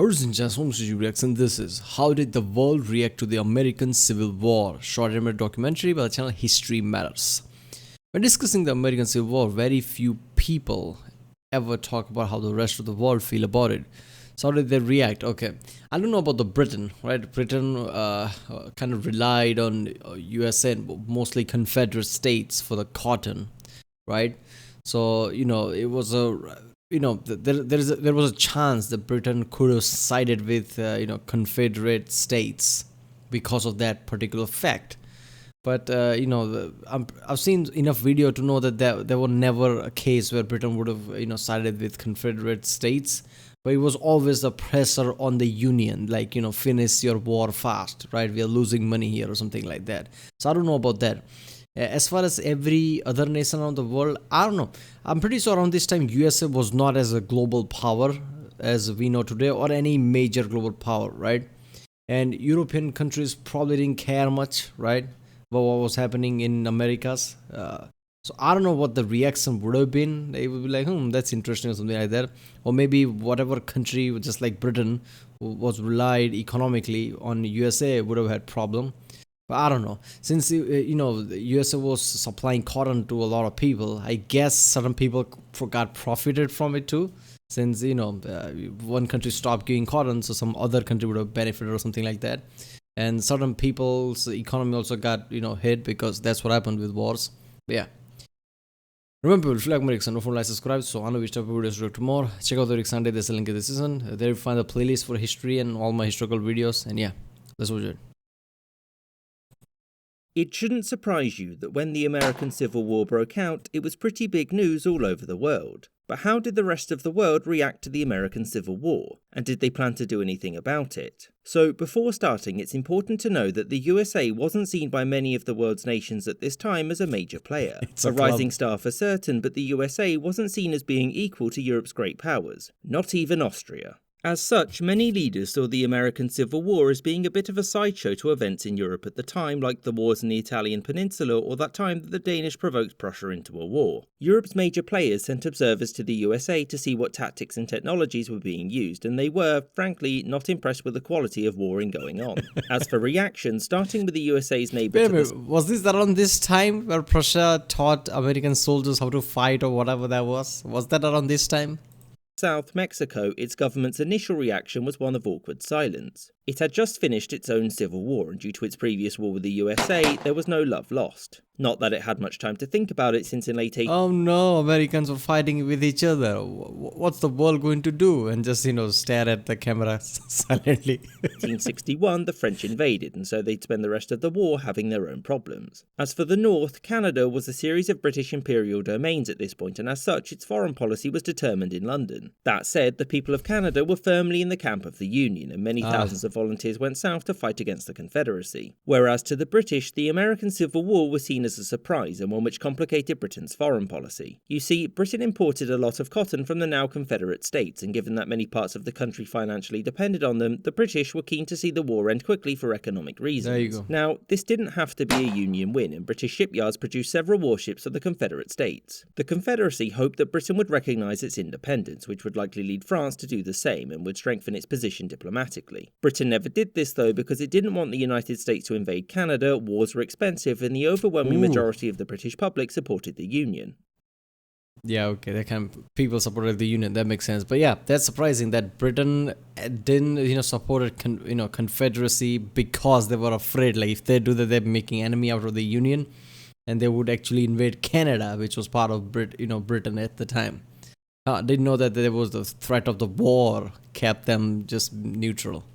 Ladies and gentlemen, reaction. This is How Did the World React to the American Civil War? Short animated documentary by the channel History Matters. When discussing the American Civil War, very few people ever talk about how the rest of the world feel about it. So how did they react? Okay, I don't know about the Britain, right? Britain kind of relied on USA and mostly Confederate states for the cotton, right? So it was there was a chance that Britain could have sided with Confederate states because of that particular fact. But I've seen enough video to know that there was never a case where Britain would have sided with Confederate states. But it was always the pressure on the Union, like finish your war fast, right? We are losing money here or something like that. So I don't know about that. As far as every other nation around the world, I don't know. I'm pretty sure around this time USA was not as a global power as we know today, or any major global power, right? And European countries probably didn't care much, right, about what was happening in Americas. So I don't know what the reaction would have been. They would be like, that's interesting or something like that. Or maybe whatever country, just like Britain, was relied economically on USA would have had problem. But I don't know. Since the USA was supplying cotton to a lot of people, I guess certain people got profited from it too. Since one country stopped giving cotton, so some other country would have benefited or something like that. And certain people's economy also got hit because that's what happened with wars. But yeah. Remember, if you like my reaction, don't forget to subscribe. So I know which type of videos to do tomorrow. Check out the Rick Sunday. There's a link in the description. There you find the playlist for history and all my historical videos. And yeah, let's watch it. It shouldn't surprise you that when the American Civil War broke out, it was pretty big news all over the world. But how did the rest of the world react to the American Civil War? And did they plan to do anything about it? So, before starting, it's important to know that the USA wasn't seen by many of the world's nations at this time as a major player. It's a a club. rising star for certain, but the USA wasn't seen as being equal to Europe's great powers. Not even Austria. As such, many leaders saw the American Civil War as being a bit of a sideshow to events in Europe at the time, like the wars in the Italian peninsula or that time that the Danish provoked Prussia into a war. Europe's major players sent observers to the USA to see what tactics and technologies were being used, and they were, frankly, not impressed with the quality of warring going on. As for reaction, starting with the USA's neighbour Wait a minute, was this around this time where Prussia taught American soldiers how to fight or whatever that was? Was that around this time? South Mexico, its government's initial reaction was one of awkward silence. It had just finished its own civil war, and due to its previous war with the USA, there was no love lost. Not that it had much time to think about it, since in late Oh no, Americans were fighting with each other. What's the world going to do? And just, stare at the camera silently. 1861, the French invaded, and so they'd spend the rest of the war having their own problems. As for the North, Canada was a series of British imperial domains at this point, and as such, its foreign policy was determined in London. That said, the people of Canada were firmly in the camp of the Union, and many thousands of volunteers went south to fight against the Confederacy. Whereas to the British, the American Civil War was seen as a surprise and one which complicated Britain's foreign policy. You see, Britain imported a lot of cotton from the now Confederate states, and given that many parts of the country financially depended on them, the British were keen to see the war end quickly for economic reasons. There you go. Now, this didn't have to be a Union win, and British shipyards produced several warships for the Confederate states. The Confederacy hoped that Britain would recognise its independence, which would likely lead France to do the same and would strengthen its position diplomatically. Britain never did this though, because it didn't want the United States to invade Canada. Wars were expensive, and the overwhelming majority of the British public supported the Union. Yeah, okay, that kind of people supported the Union. That makes sense. But yeah, that's surprising that Britain didn't, supported Confederacy because they were afraid. Like if they do that, they're making enemy out of the Union, and they would actually invade Canada, which was part of Britain at the time. Didn't know that there was the threat of the war kept them just neutral.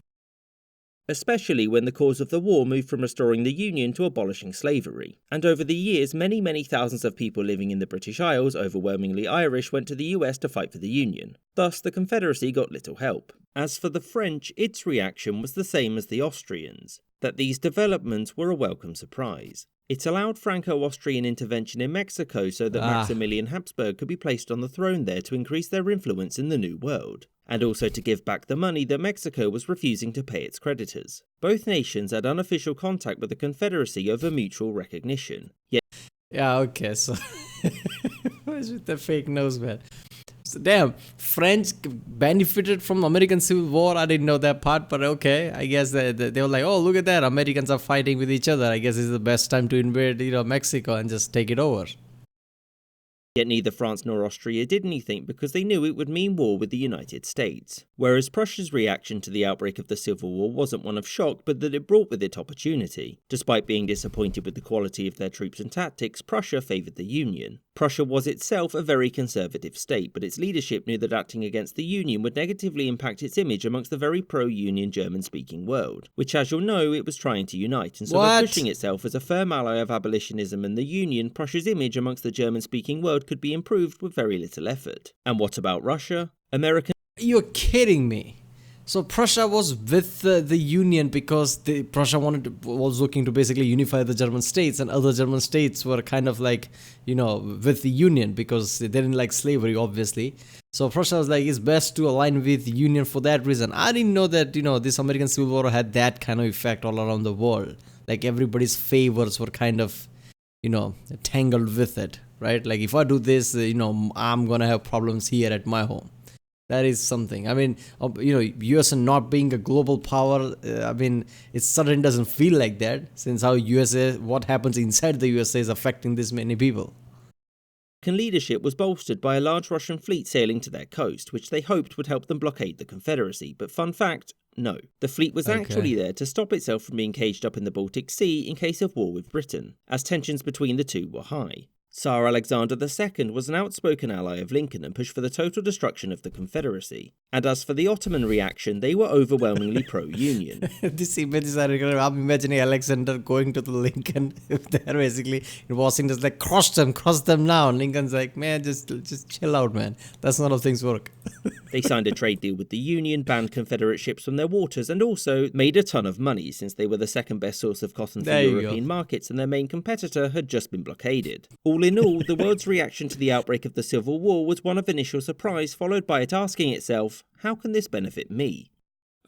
Especially when the cause of the war moved from restoring the Union to abolishing slavery. And over the years, many thousands of people living in the British Isles, overwhelmingly Irish, went to the US to fight for the Union. Thus, the Confederacy got little help. As for the French, its reaction was the same as the Austrians, that these developments were a welcome surprise. It allowed Franco-Austrian intervention in Mexico so that Maximilian Habsburg could be placed on the throne there to increase their influence in the New World, and also to give back the money that Mexico was refusing to pay its creditors. Both nations had unofficial contact with the Confederacy over mutual recognition. Yet Yeah, okay, so what's with the fake nose, man? Damn, French benefited from American Civil War. I didn't know that part, but okay. I guess they were like, oh, look at that. Americans are fighting with each other. I guess it's the best time to invade, Mexico and just take it over. Yet neither France nor Austria did anything because they knew it would mean war with the United States. Whereas Prussia's reaction to the outbreak of the Civil War wasn't one of shock, but that it brought with it opportunity. Despite being disappointed with the quality of their troops and tactics, Prussia favoured the Union. Prussia was itself a very conservative state, but its leadership knew that acting against the Union would negatively impact its image amongst the very pro-Union German-speaking world, which, as you'll know, it was trying to unite, and so by pushing itself as a firm ally of abolitionism and the Union, Prussia's image amongst the German-speaking world could be improved with very little effort. And what about Russia? You're kidding me. So Prussia was with the Union because Prussia was looking to basically unify the German states, and other German states were kind of like, with the Union because they didn't like slavery, obviously. So Prussia was like, it's best to align with the Union for that reason. I didn't know that, this American Civil War had that kind of effect all around the world. Like everybody's favors were kind of, tangled with it, right? Like if I do this, I'm going to have problems here at my home. That is something. I mean, US not being a global power, it certainly doesn't feel like that, since what happens inside the USA is affecting this many people. Leadership was bolstered by a large Russian fleet sailing to their coast, which they hoped would help them blockade the Confederacy. But fun fact, no. The fleet was actually there to stop itself from being caged up in the Baltic Sea in case of war with Britain, as tensions between the two were high. Tsar Alexander II was an outspoken ally of Lincoln and pushed for the total destruction of the Confederacy. And as for the Ottoman reaction, they were overwhelmingly pro-Union. This image is, I'm imagining Alexander going to the Lincoln there basically in Washington, like, cross them now. And Lincoln's like, man, just chill out, man. That's not how things work. They signed a trade deal with the Union, banned Confederate ships from their waters, and also made a ton of money since they were the second best source of cotton for European markets and their main competitor had just been blockaded. All in all, the world's reaction to the outbreak of the Civil War was one of initial surprise, followed by it asking itself, how can this benefit me?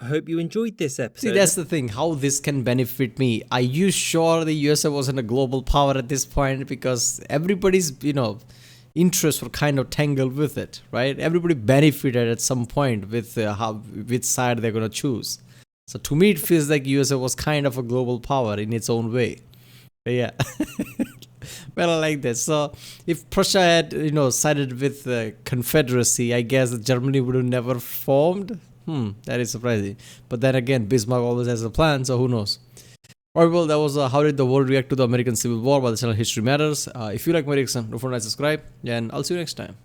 I hope you enjoyed this episode. See, that's the thing, how this can benefit me. Are you sure the USA wasn't a global power at this point? Because everybody's, interests were kind of tangled with it, right? Everybody benefited at some point with which side they're going to choose. So to me, it feels like USA was kind of a global power in its own way. But yeah. Well, I like this. So if Prussia had, sided with the Confederacy, I guess Germany would have never formed. That is surprising. But then again, Bismarck always has a plan, so who knows? Alright, well, that was how did the world react to the American Civil War by the channel History Matters. If you like my reaction, don't forget to subscribe, and I'll see you next time.